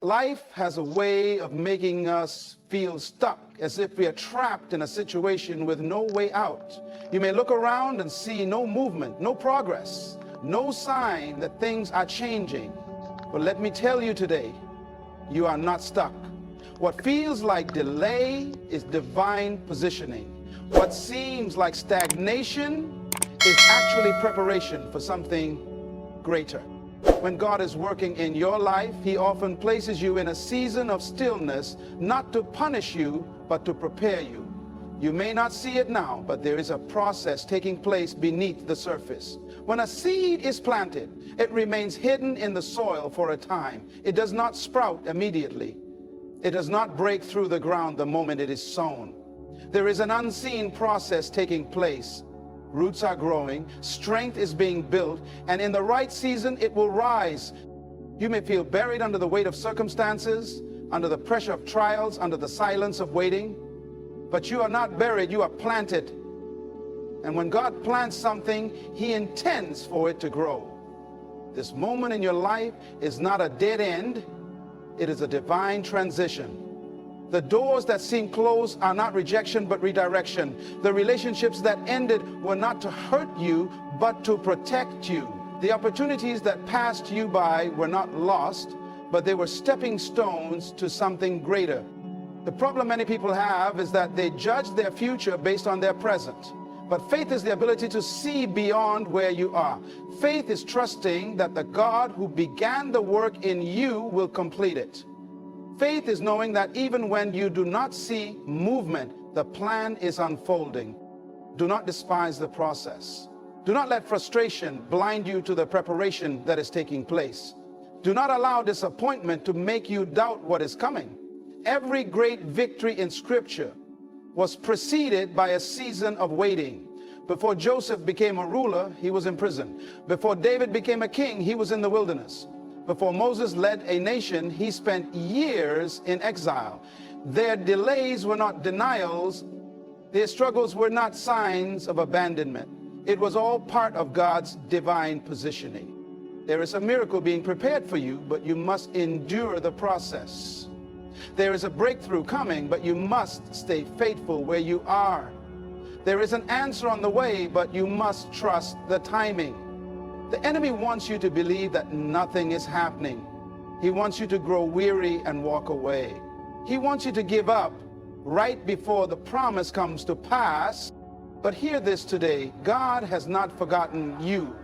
Life has a way of making us feel stuck, as if we are trapped in a situation with no way out. You may look around and see no movement, no progress, no sign that things are changing. But let me tell you today, you are not stuck. What feels like delay is divine positioning. What seems like stagnation is actually preparation for something greater. When God is working in your life, He often places you in a season of stillness, not to punish you, but to prepare you. You may not see it now, but there is a process taking place beneath the surface. When a seed is planted, it remains hidden in the soil for a time. It does not sprout immediately. It does not break through the ground the moment it is sown. There is an unseen process taking place. Roots are growing, strength is being built, and in the right season it will rise. You may feel buried under the weight of circumstances, under the pressure of trials, under the silence of waiting. But you are not buried, you are planted. And when God plants something, He intends for it to grow. This moment in your life is not a dead end, it is a divine transition. The doors that seem closed are not rejection, but redirection. The relationships that ended were not to hurt you, but to protect you. The opportunities that passed you by were not lost, but they were stepping stones to something greater. The problem many people have is that they judge their future based on their present. But faith is the ability to see beyond where you are. Faith is trusting that the God who began the work in you will complete it. Faith is knowing that even when you do not see movement, the plan is unfolding. Do not despise the process. Do not let frustration blind you to the preparation that is taking place. Do not allow disappointment to make you doubt what is coming. Every great victory in Scripture was preceded by a season of waiting. Before Joseph became a ruler, he was in prison. Before David became a king, he was in the wilderness. Before Moses led a nation, he spent years in exile. Their delays were not denials. Their struggles were not signs of abandonment. It was all part of God's divine positioning. There is a miracle being prepared for you, but you must endure the process. There is a breakthrough coming, but you must stay faithful where you are. There is an answer on the way, but you must trust the timing. The enemy wants you to believe that nothing is happening. He wants you to grow weary and walk away. He wants you to give up right before the promise comes to pass. But hear this today, God has not forgotten you.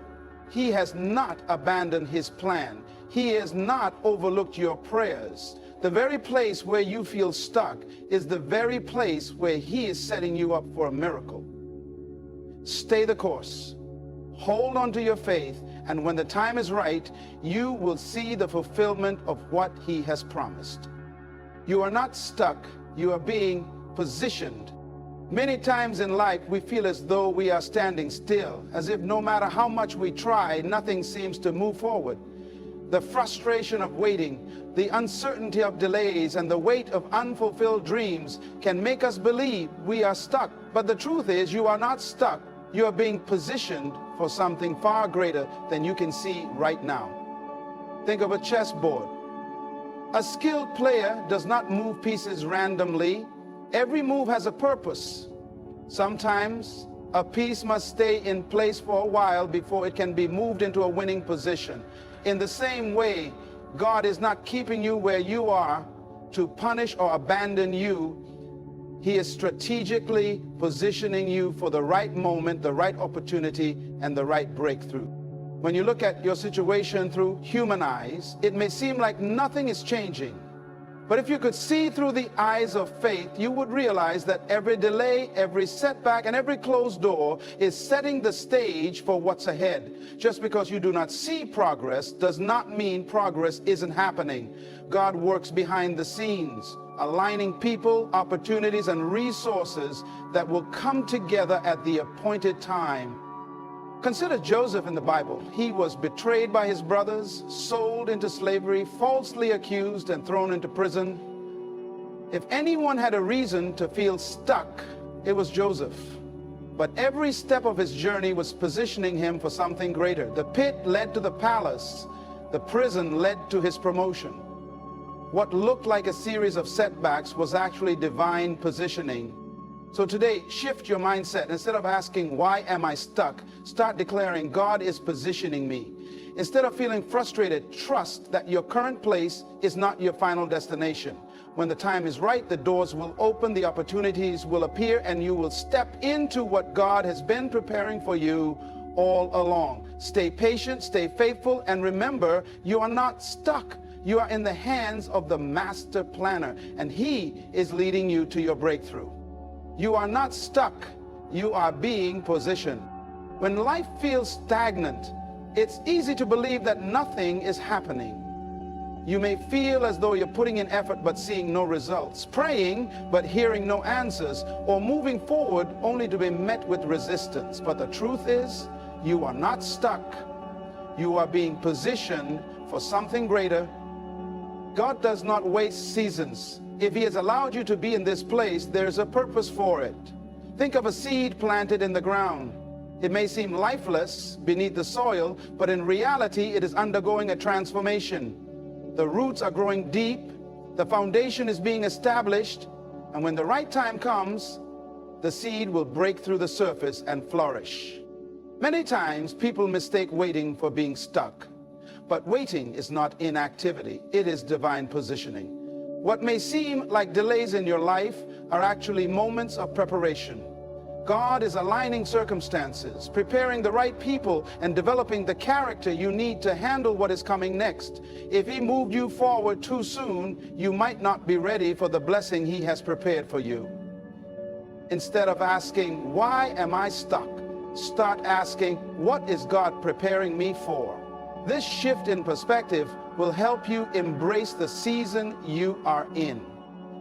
He has not abandoned His plan. He has not overlooked your prayers. The very place where you feel stuck is the very place where He is setting you up for a miracle. Stay the course. Hold on to your faith, and when the time is right, you will see the fulfillment of what He has promised. You are not stuck, you are being positioned. Many times in life, we feel as though we are standing still, as if no matter how much we try, nothing seems to move forward. The frustration of waiting, the uncertainty of delays, and the weight of unfulfilled dreams can make us believe we are stuck. But the truth is, you are not stuck. You are being positioned for something far greater than you can see right now. Think of a chessboard. A skilled player does not move pieces randomly. Every move has a purpose. Sometimes a piece must stay in place for a while before it can be moved into a winning position. In the same way, God is not keeping you where you are to punish or abandon you. He is strategically positioning you for the right moment, the right opportunity, and the right breakthrough. When you look at your situation through human eyes, it may seem like nothing is changing. But if you could see through the eyes of faith, you would realize that every delay, every setback, and every closed door is setting the stage for what's ahead. Just because you do not see progress does not mean progress isn't happening. God works behind the scenes, aligning people, opportunities, and resources that will come together at the appointed time. Consider Joseph in the Bible. He was betrayed by his brothers, sold into slavery, falsely accused, and thrown into prison. If anyone had a reason to feel stuck, it was Joseph. But every step of his journey was positioning him for something greater. The pit led to the palace. The prison led to his promotion. What looked like a series of setbacks was actually divine positioning. So today, shift your mindset. Instead of asking, why am I stuck? Start declaring, God is positioning me. Instead of feeling frustrated, trust that your current place is not your final destination. When the time is right, the doors will open, the opportunities will appear, and you will step into what God has been preparing for you all along. Stay patient, stay faithful, and remember, you are not stuck. You are in the hands of the master planner, and he is leading you to your breakthrough. You are not stuck. You are being positioned. When life feels stagnant, it's easy to believe that nothing is happening. You may feel as though you're putting in effort but seeing no results, praying but hearing no answers, or moving forward only to be met with resistance. But the truth is, you are not stuck. You are being positioned for something greater. God does not waste seasons. If he has allowed you to be in this place, there's a purpose for it. Think of a seed planted in the ground. It may seem lifeless beneath the soil, but in reality, it is undergoing a transformation. The roots are growing deep, the foundation is being established, and when the right time comes, the seed will break through the surface and flourish. Many times, people mistake waiting for being stuck. But waiting is not inactivity, it is divine positioning. What may seem like delays in your life are actually moments of preparation. God is aligning circumstances, preparing the right people, and developing the character you need to handle what is coming next. If he moved you forward too soon, you might not be ready for the blessing he has prepared for you. Instead of asking, why am I stuck? Start asking, what is God preparing me for? This shift in perspective will help you embrace the season you are in.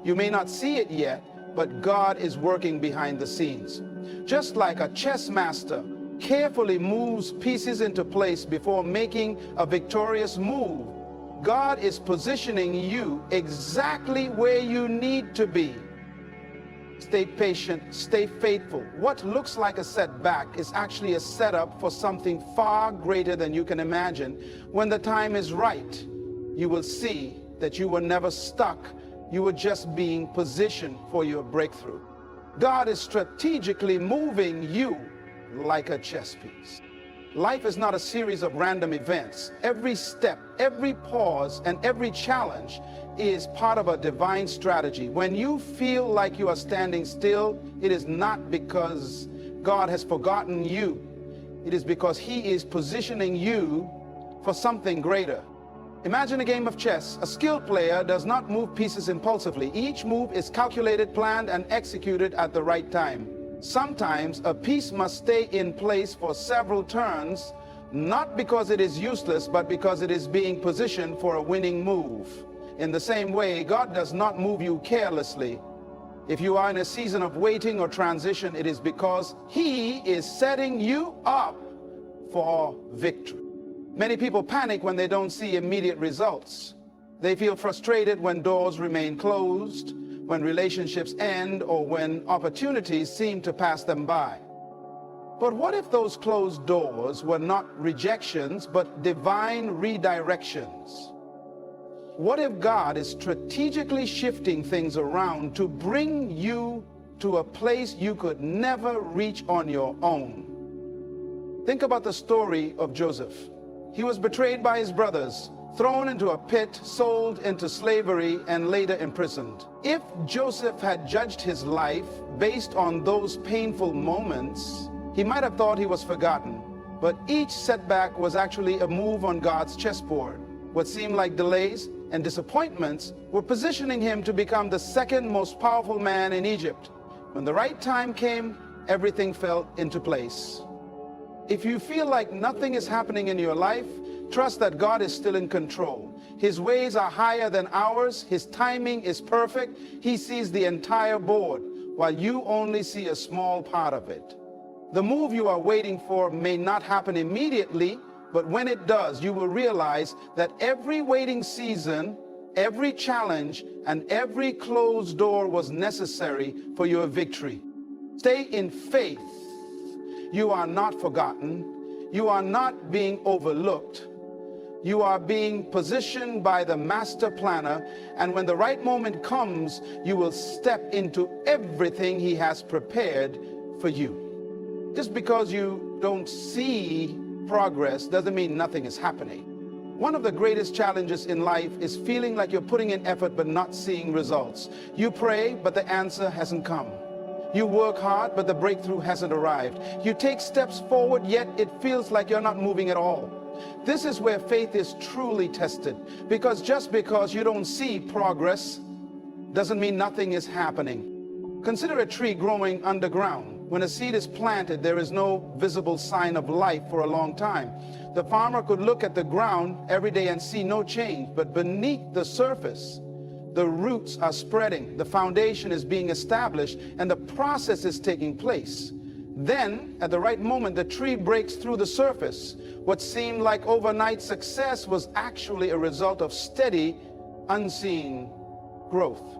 You may not see it yet, but God is working behind the scenes. Just like a chess master carefully moves pieces into place before making a victorious move, God is positioning you exactly where you need to be. Stay patient, stay faithful. What looks like a setback is actually a setup for something far greater than you can imagine. When the time is right, you will see that you were never stuck. You were just being positioned for your breakthrough. God is strategically moving you like a chess piece. Life is not a series of random events. Every step, every pause, and every challenge is part of a divine strategy. When you feel like you are standing still, it is not because God has forgotten you. It is because he is positioning you for something greater. Imagine a game of chess. A skilled player does not move pieces impulsively. Each move is calculated, planned, and executed at the right time. Sometimes a piece must stay in place for several turns, not because it is useless, but because it is being positioned for a winning move. In the same way, God does not move you carelessly. If you are in a season of waiting or transition, it is because he is setting you up for victory. Many people panic when they don't see immediate results. They feel frustrated when doors remain closed, when relationships end, or when opportunities seem to pass them by. But what if those closed doors were not rejections, but divine redirections? What if God is strategically shifting things around to bring you to a place you could never reach on your own? Think about the story of Joseph. He was betrayed by his brothers, thrown into a pit, sold into slavery, and later imprisoned. If Joseph had judged his life based on those painful moments, he might have thought he was forgotten. But each setback was actually a move on God's chessboard. What seemed like delays and disappointments were positioning him to become the second most powerful man in Egypt. When the right time came, everything fell into place. If you feel like nothing is happening in your life, trust that God is still in control. His ways are higher than ours. His timing is perfect. He sees the entire board, while you only see a small part of it. The move you are waiting for may not happen immediately, but when it does, you will realize that every waiting season, every challenge, and every closed door was necessary for your victory. Stay in faith. You are not forgotten. You are not being overlooked. You are being positioned by the master planner, and when the right moment comes, you will step into everything he has prepared for you. Just because you don't see progress doesn't mean nothing is happening. One of the greatest challenges in life is feeling like you're putting in effort but not seeing results. You pray, but the answer hasn't come. You work hard, but the breakthrough hasn't arrived. You take steps forward, yet it feels like you're not moving at all. This is where faith is truly tested, because just because you don't see progress doesn't mean nothing is happening. Consider a tree growing underground. When a seed is planted, there is no visible sign of life for a long time. The farmer could look at the ground every day and see no change, but beneath the surface, the roots are spreading, the foundation is being established, and the process is taking place. Then, at the right moment, the tree breaks through the surface. What seemed like overnight success was actually a result of steady, unseen growth.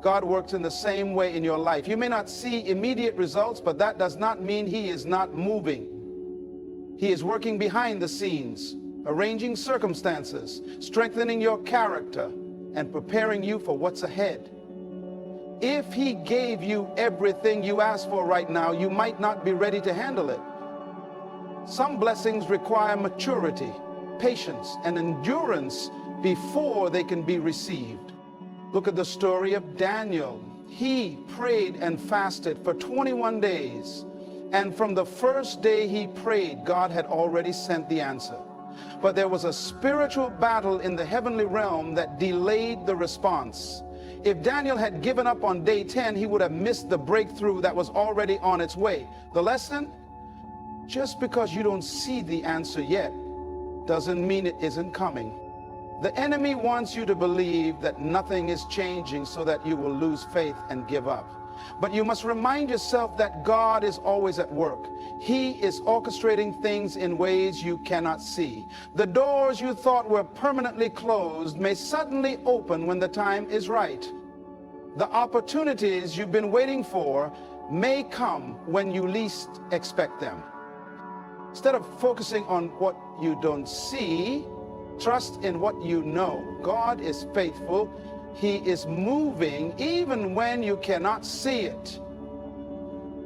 God works in the same way in your life. You may not see immediate results, but that does not mean he is not moving. He is working behind the scenes, arranging circumstances, strengthening your character, and preparing you for what's ahead. If he gave you everything you asked for right now, you might not be ready to handle it. Some blessings require maturity, patience, and endurance before they can be received. Look at the story of Daniel. He prayed and fasted for 21 days. And from the first day he prayed, God had already sent the answer. But there was a spiritual battle in the heavenly realm that delayed the response. If Daniel had given up on day 10, he would have missed the breakthrough that was already on its way. The lesson? Just because you don't see the answer yet doesn't mean it isn't coming. The enemy wants you to believe that nothing is changing so that you will lose faith and give up. But you must remind yourself that God is always at work. He is orchestrating things in ways you cannot see. The doors you thought were permanently closed may suddenly open when the time is right. The opportunities you've been waiting for may come when you least expect them. Instead of focusing on what you don't see, trust in what you know. God is faithful. He is moving even when you cannot see it.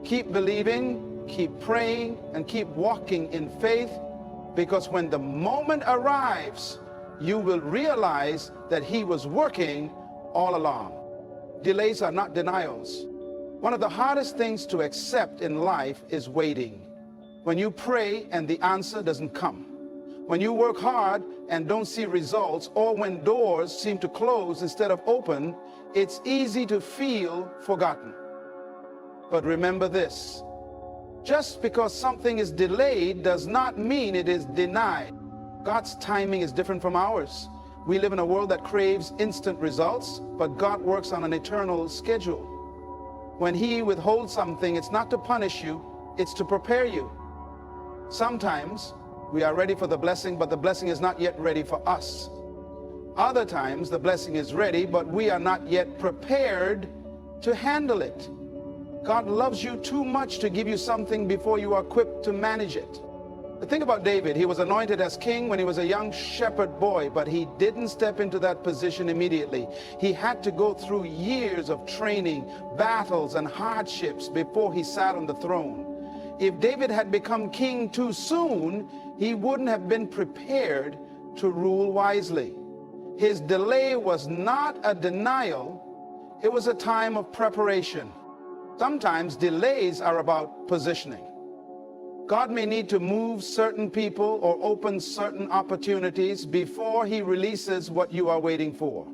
Keep believing, keep praying, and keep walking in faith, because when the moment arrives, you will realize that he was working all along. Delays are not denials. One of the hardest things to accept in life is waiting. When you pray and the answer doesn't come. When you work hard and don't see results, or when doors seem to close instead of open, it's easy to feel forgotten. But remember this: just because something is delayed does not mean it is denied. God's timing is different from ours. We live in a world that craves instant results, but God works on an eternal schedule. When he withholds something, it's not to punish you, it's to prepare you. Sometimes we are ready for the blessing, but the blessing is not yet ready for us. Other times the blessing is ready, but we are not yet prepared to handle it. God loves you too much to give you something before you are equipped to manage it. Think about David. He was anointed as king when he was a young shepherd boy, but he didn't step into that position immediately. He had to go through years of training, battles, and hardships before he sat on the throne. If David had become king too soon, he wouldn't have been prepared to rule wisely. His delay was not a denial, it was a time of preparation. Sometimes delays are about positioning. God may need to move certain people or open certain opportunities before he releases what you are waiting for.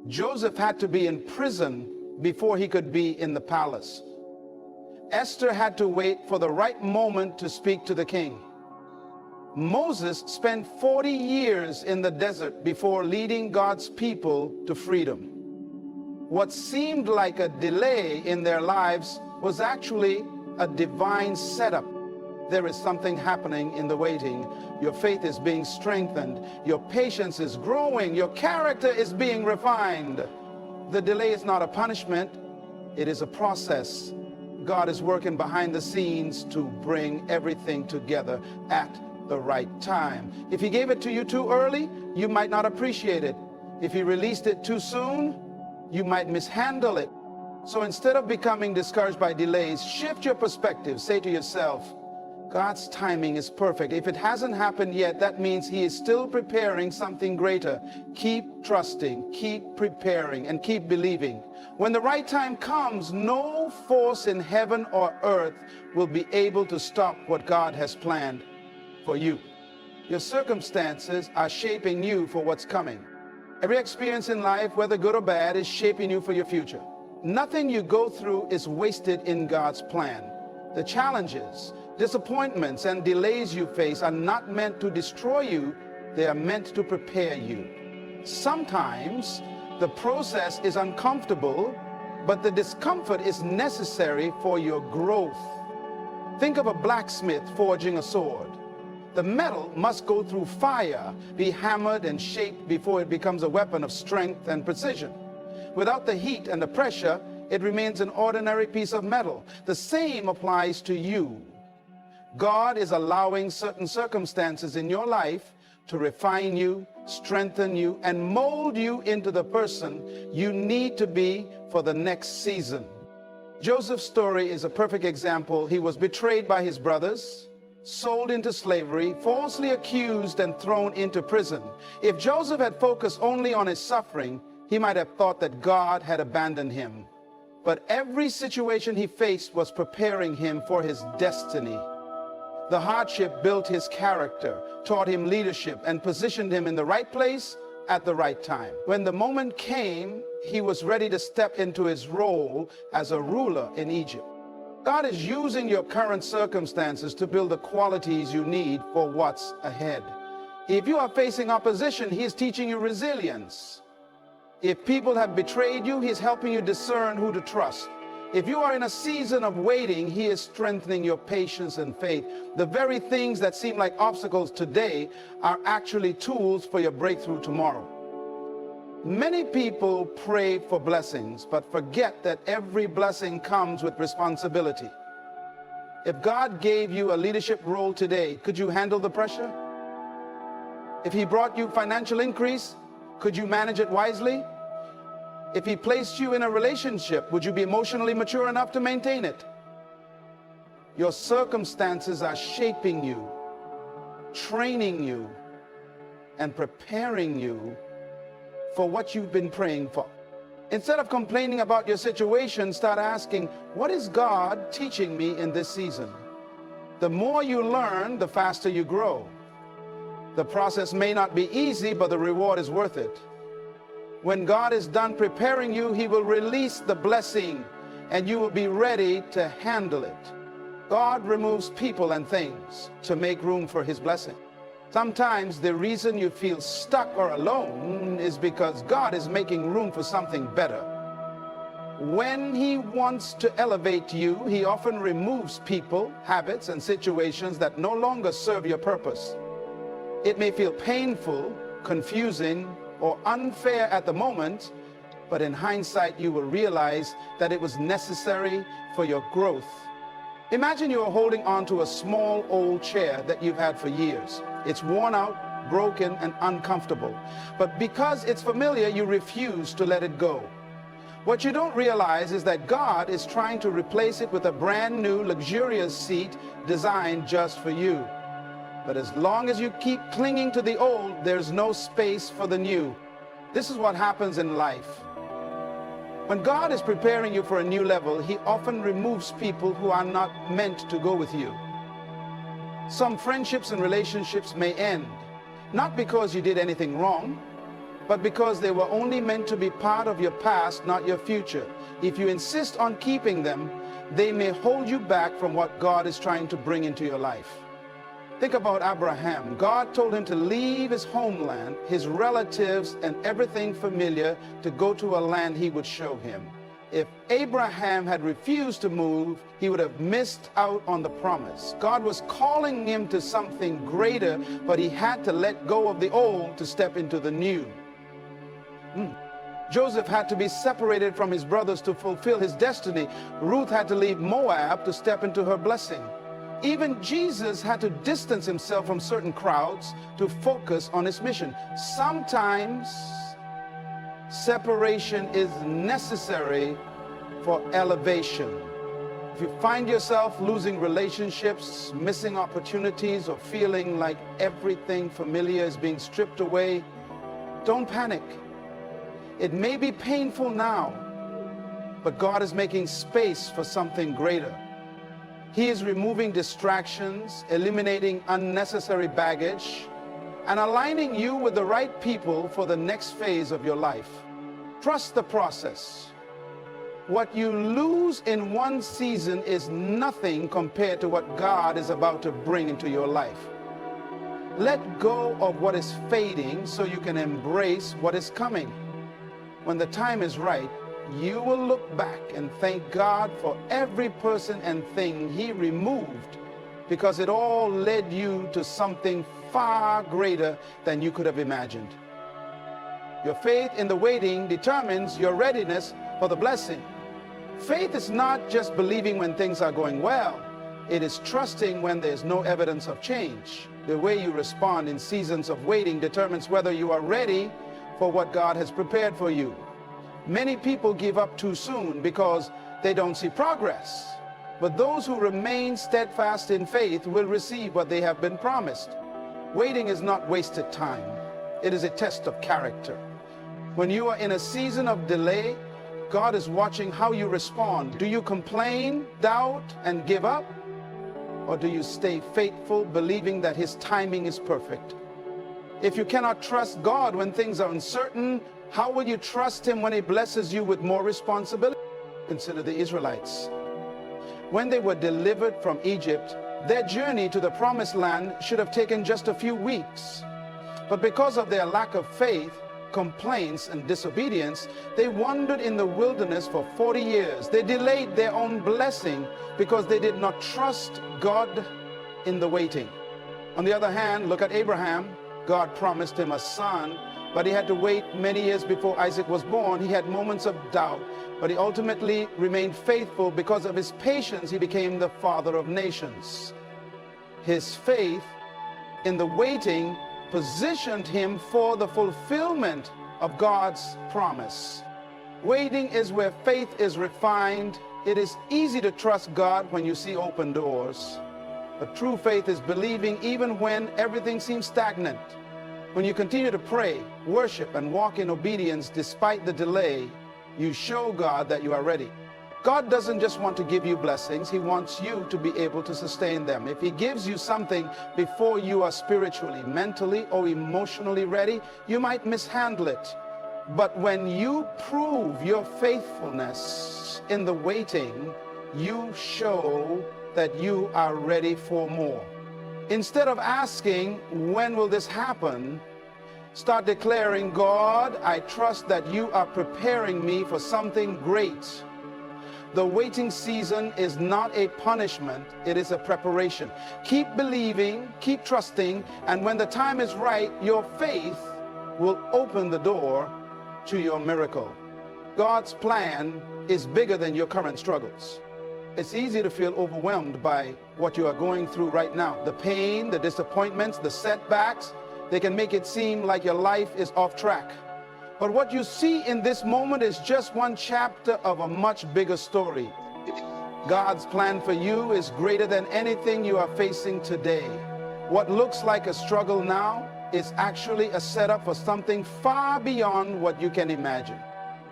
Joseph had to be in prison before he could be in the palace. Esther had to wait for the right moment to speak to the king. Moses spent 40 years in the desert before leading God's people to freedom. What seemed like a delay in their lives was actually a divine setup. There is something happening in the waiting. Your faith is being strengthened. Your patience is growing. Your character is being refined. The delay is not a punishment. It is a process. God is working behind the scenes to bring everything together at the right time. If he gave it to you too early, you might not appreciate it. If he released it too soon, you might mishandle it. So instead of becoming discouraged by delays, shift your perspective. Say to yourself, God's timing is perfect. If it hasn't happened yet, that means he is still preparing something greater. Keep trusting, keep preparing, and keep believing. When the right time comes, no force in heaven or earth will be able to stop what God has planned for you. Your circumstances are shaping you for what's coming. Every experience in life, whether good or bad, is shaping you for your future. Nothing you go through is wasted in God's plan. The challenges, disappointments, and delays you face are not meant to destroy you. They are meant to prepare you. Sometimes the process is uncomfortable, but the discomfort is necessary for your growth. Think of a blacksmith forging a sword. The metal must go through fire, be hammered and shaped before it becomes a weapon of strength and precision. Without the heat and the pressure, it remains an ordinary piece of metal. The same applies to you. God is allowing certain circumstances in your life to refine you, strengthen you, and mold you into the person you need to be for the next season. Joseph's story is a perfect example. He was betrayed by his brothers, sold into slavery, falsely accused, and thrown into prison. If Joseph had focused only on his suffering, he might have thought that God had abandoned him. But every situation he faced was preparing him for his destiny. The hardship built his character, taught him leadership, and positioned him in the right place at the right time. When the moment came, he was ready to step into his role as a ruler in Egypt. God is using your current circumstances to build the qualities you need for what's ahead. If you are facing opposition, he is teaching you resilience. If people have betrayed you, he is helping you discern who to trust. If you are in a season of waiting, he is strengthening your patience and faith. The very things that seem like obstacles today are actually tools for your breakthrough tomorrow. Many people pray for blessings, but forget that every blessing comes with responsibility. If God gave you a leadership role today, could you handle the pressure? If he brought you financial increase, could you manage it wisely? If he placed you in a relationship, would you be emotionally mature enough to maintain it? Your circumstances are shaping you, training you, and preparing you for what you've been praying for. Instead of complaining about your situation, start asking, what is God teaching me in this season? The more you learn, the faster you grow. The process may not be easy, but the reward is worth it. When God is done preparing you, he will release the blessing and you will be ready to handle it. God removes people and things to make room for his blessing. Sometimes the reason you feel stuck or alone is because God is making room for something better. When he wants to elevate you, he often removes people, habits, and situations that no longer serve your purpose. It may feel painful, confusing, or unfair at the moment, but in hindsight you will realize that it was necessary for your growth. Imagine you are holding on to a small old chair that you've had for years. It's worn out, broken, and uncomfortable. But because it's familiar, you refuse to let it go. What you don't realize is that God is trying to replace it with a brand new, luxurious seat designed just for you. But as long as you keep clinging to the old, there's no space for the new. This is what happens in life. When God is preparing you for a new level, he often removes people who are not meant to go with you. Some friendships and relationships may end, not because you did anything wrong, but because they were only meant to be part of your past, not your future. If you insist on keeping them, they may hold you back from what God is trying to bring into your life. Think about Abraham. God told him to leave his homeland, his relatives, and everything familiar to go to a land he would show him. If Abraham had refused to move, he would have missed out on the promise. God was calling him to something greater, but he had to let go of the old to step into the new. Joseph had to be separated from his brothers to fulfill his destiny. Ruth had to leave Moab to step into her blessing. Even Jesus had to distance himself from certain crowds to focus on his mission. Sometimes separation is necessary for elevation. If you find yourself losing relationships, missing opportunities, or feeling like everything familiar is being stripped away, don't panic. It may be painful now, but God is making space for something greater. He is removing distractions, eliminating unnecessary baggage, and aligning you with the right people for the next phase of your life. Trust the process. What you lose in one season is nothing compared to what God is about to bring into your life. Let go of what is fading so you can embrace what is coming. When the time is right, you will look back and thank God for every person and thing He removed, because it all led you to something far greater than you could have imagined. Your faith in the waiting determines your readiness for the blessing. Faith is not just believing when things are going well. It is trusting when there's no evidence of change. The way you respond in seasons of waiting determines whether you are ready for what God has prepared for you. Many people give up too soon because they don't see progress. But those who remain steadfast in faith will receive what they have been promised. Waiting is not wasted time. It is a test of character. When you are in a season of delay, God is watching how you respond. Do you complain, doubt, and give up? Or do you stay faithful, believing that His timing is perfect? If you cannot trust God when things are uncertain, how will you trust Him when He blesses you with more responsibility? Consider the Israelites. When they were delivered from Egypt, their journey to the promised land should have taken just a few weeks. But because of their lack of faith, complaints, and disobedience, they wandered in the wilderness for 40 years. They delayed their own blessing because they did not trust God in the waiting. On the other hand, look at Abraham. God promised him a son, but he had to wait many years before Isaac was born. He had moments of doubt, but he ultimately remained faithful. Because of his patience, he became the father of nations. His faith in the waiting positioned him for the fulfillment of God's promise. Waiting is where faith is refined. It is easy to trust God when you see open doors. But true faith is believing even when everything seems stagnant. When you continue to pray, worship, and walk in obedience despite the delay, you show God that you are ready. God doesn't just want to give you blessings, He wants you to be able to sustain them. If He gives you something before you are spiritually, mentally, or emotionally ready, you might mishandle it. But when you prove your faithfulness in the waiting, you show that you are ready for more. Instead of asking, when will this happen? Start declaring, God, I trust that you are preparing me for something great. The waiting season is not a punishment, it is a preparation. Keep believing, keep trusting, and when the time is right, your faith will open the door to your miracle. God's plan is bigger than your current struggles. It's easy to feel overwhelmed by what you are going through right now. The pain, the disappointments, the setbacks, they can make it seem like your life is off track. But what you see in this moment is just one chapter of a much bigger story. God's plan for you is greater than anything you are facing today. What looks like a struggle now is actually a setup for something far beyond what you can imagine.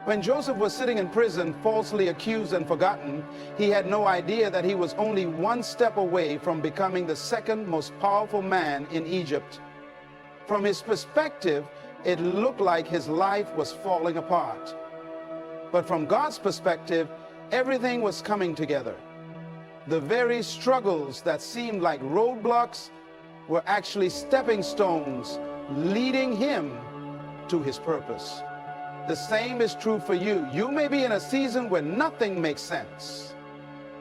When Joseph was sitting in prison, falsely accused and forgotten, he had no idea that he was only one step away from becoming the second most powerful man in Egypt. From his perspective, it looked like his life was falling apart. But from God's perspective, everything was coming together. The very struggles that seemed like roadblocks were actually stepping stones leading him to his purpose. The same is true for you. You may be in a season where nothing makes sense.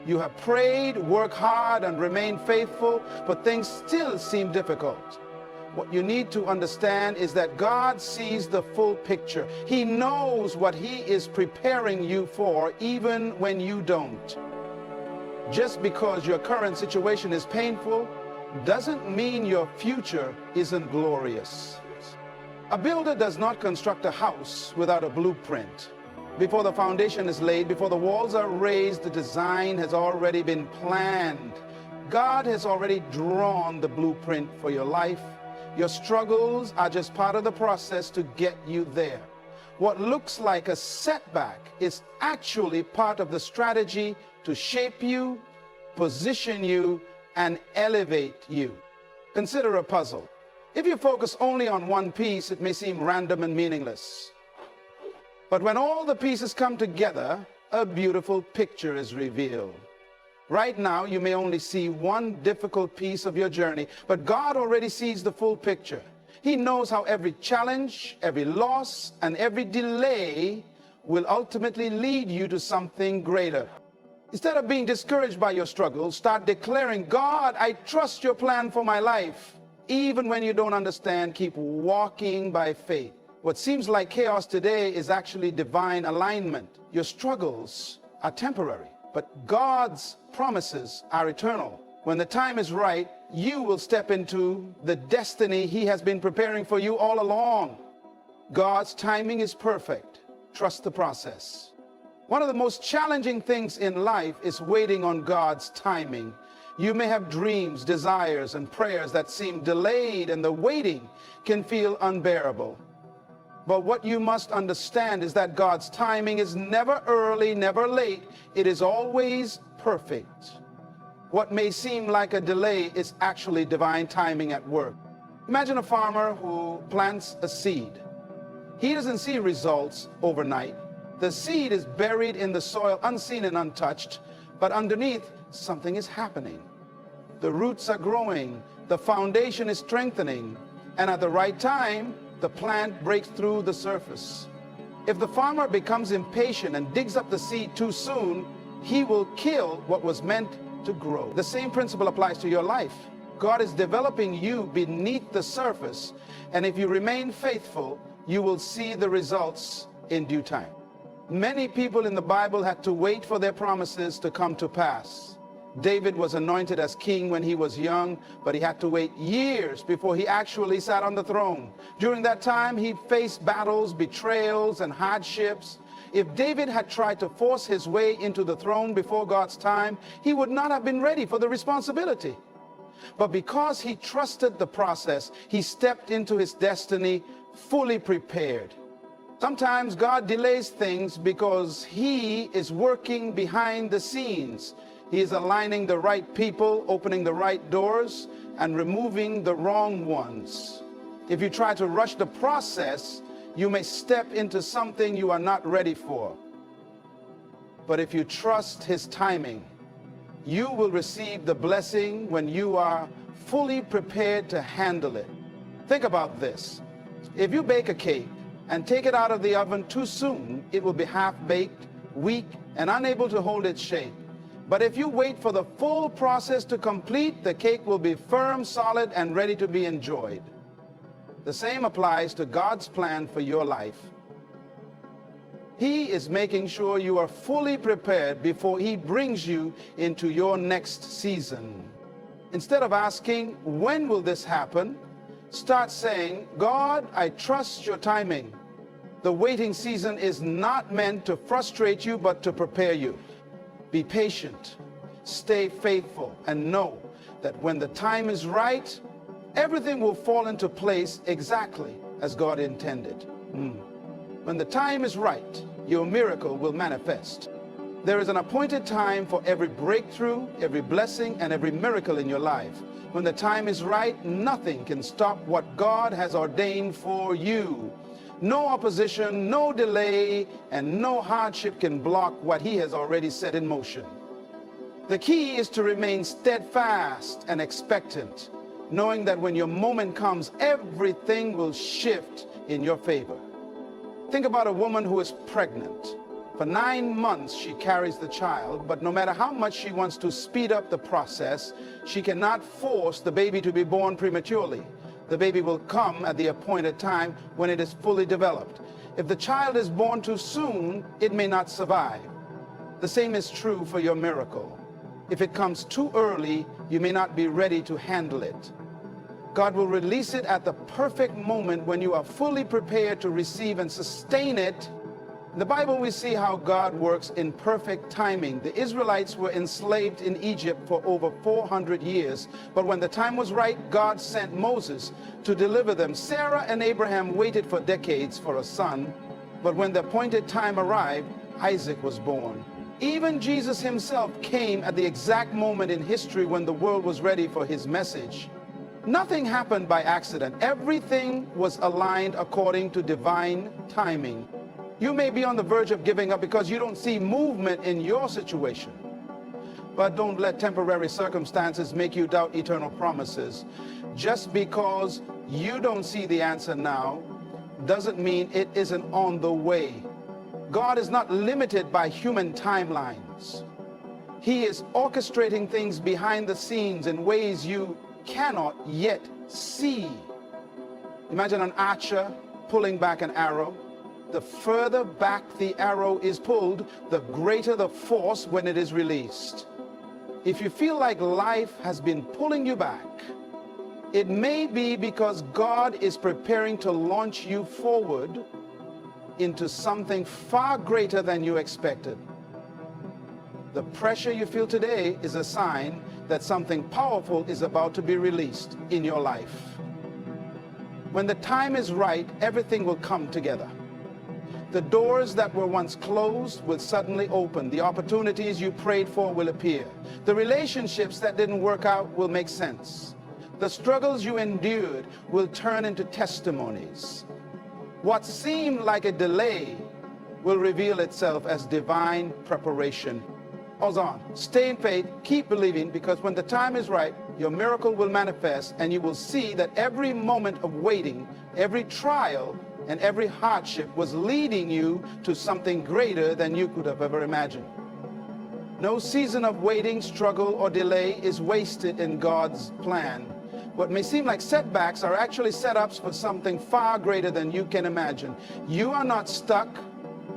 You have prayed, worked hard, and remained faithful, but things still seem difficult. What you need to understand is that God sees the full picture. He knows what He is preparing you for, even when you don't. Just because your current situation is painful doesn't mean your future isn't glorious. A builder does not construct a house without a blueprint. Before the foundation is laid, before the walls are raised, the design has already been planned. God has already drawn the blueprint for your life. Your struggles are just part of the process to get you there. What looks like a setback is actually part of the strategy to shape you, position you, and elevate you. Consider a puzzle. If you focus only on one piece, it may seem random and meaningless. But when all the pieces come together, a beautiful picture is revealed. Right now, you may only see one difficult piece of your journey, but God already sees the full picture. He knows how every challenge, every loss, and every delay will ultimately lead you to something greater. Instead of being discouraged by your struggles, start declaring, God, I trust your plan for my life. Even when you don't understand, keep walking by faith. What seems like chaos today is actually divine alignment. Your struggles are temporary, but God's promises are eternal. When the time is right, you will step into the destiny He has been preparing for you all along. God's timing is perfect. Trust the process. One of the most challenging things in life is waiting on God's timing. You may have dreams, desires, and prayers that seem delayed, and the waiting can feel unbearable. But what you must understand is that God's timing is never early, never late. It is always perfect. What may seem like a delay is actually divine timing at work. Imagine a farmer who plants a seed. He doesn't see results overnight. The seed is buried in the soil, unseen and untouched, but underneath, something is happening. The roots are growing, the foundation is strengthening, and at the right time, the plant breaks through the surface. If the farmer becomes impatient and digs up the seed too soon, he will kill what was meant to grow. The same principle applies to your life. God is developing you beneath the surface, and if you remain faithful, you will see the results in due time. Many people in the Bible had to wait for their promises to come to pass. David was anointed as king when he was young, but he had to wait years before he actually sat on the throne. During that time, he faced battles, betrayals, and hardships. If David had tried to force his way into the throne before God's time, he would not have been ready for the responsibility. But because he trusted the process, he stepped into his destiny fully prepared. Sometimes God delays things because He is working behind the scenes. He is aligning the right people, opening the right doors, and removing the wrong ones. If you try to rush the process, you may step into something you are not ready for. But if you trust His timing, you will receive the blessing when you are fully prepared to handle it. Think about this. If you bake a cake and take it out of the oven too soon, it will be half-baked, weak, and unable to hold its shape. But if you wait for the full process to complete, the cake will be firm, solid, and ready to be enjoyed. The same applies to God's plan for your life. He is making sure you are fully prepared before He brings you into your next season. Instead of asking, when will this happen? Start saying, God, I trust your timing. The waiting season is not meant to frustrate you, but to prepare you. Be patient, stay faithful, and know that when the time is right, everything will fall into place exactly as God intended. When the time is right, your miracle will manifest. There is an appointed time for every breakthrough, every blessing, and every miracle in your life. When the time is right, nothing can stop what God has ordained for you. No opposition, no delay, and no hardship can block what He has already set in motion. The key is to remain steadfast and expectant, knowing that when your moment comes, everything will shift in your favor. Think about a woman who is pregnant. For 9 months, she carries the child, but no matter how much she wants to speed up the process, she cannot force the baby to be born prematurely. The baby will come at the appointed time when it is fully developed. If the child is born too soon, it may not survive. The same is true for your miracle. If it comes too early, you may not be ready to handle it. God will release it at the perfect moment when you are fully prepared to receive and sustain it. In the Bible, we see how God works in perfect timing. The Israelites were enslaved in Egypt for over 400 years, but when the time was right, God sent Moses to deliver them. Sarah and Abraham waited for decades for a son, but when the appointed time arrived, Isaac was born. Even Jesus himself came at the exact moment in history when the world was ready for his message. Nothing happened by accident. Everything was aligned according to divine timing. You may be on the verge of giving up because you don't see movement in your situation. But don't let temporary circumstances make you doubt eternal promises. Just because you don't see the answer now doesn't mean it isn't on the way. God is not limited by human timelines. He is orchestrating things behind the scenes in ways you cannot yet see. Imagine an archer pulling back an arrow. The further back the arrow is pulled, the greater the force when it is released. If you feel like life has been pulling you back, it may be because God is preparing to launch you forward into something far greater than you expected. The pressure you feel today is a sign that something powerful is about to be released in your life. When the time is right, everything will come together. The doors that were once closed will suddenly open. The opportunities you prayed for will appear. The relationships that didn't work out will make sense. The struggles you endured will turn into testimonies. What seemed like a delay will reveal itself as divine preparation. Hold on. Stay in faith. Keep believing, because when the time is right, your miracle will manifest, and you will see that every moment of waiting, every trial, and every hardship was leading you to something greater than you could have ever imagined. No season of waiting, struggle, or delay is wasted in God's plan. What may seem like setbacks are actually setups for something far greater than you can imagine. You are not stuck.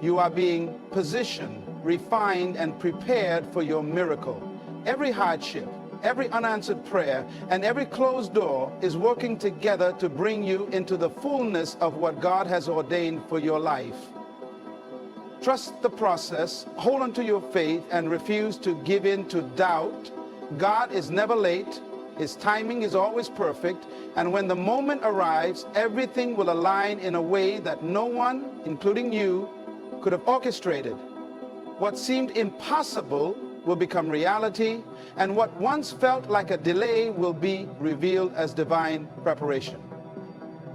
You are being positioned, refined, and prepared for your miracle. Every hardship, every unanswered prayer, and every closed door is working together to bring you into the fullness of what God has ordained for your life. Trust the process, hold on to your faith, and refuse to give in to doubt. God is never late. His timing is always perfect, and when the moment arrives, everything will align in a way that no one, including you, could have orchestrated. What seemed impossible will become reality, and what once felt like a delay will be revealed as divine preparation.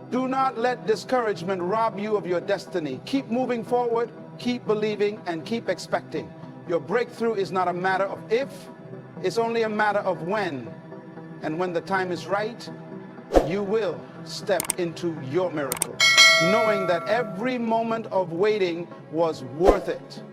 Do not let discouragement rob you of your destiny. Keep moving forward, keep believing, and keep expecting. Your breakthrough is not a matter of if, it's only a matter of when. And when the time is right, you will step into your miracle, knowing that every moment of waiting was worth it.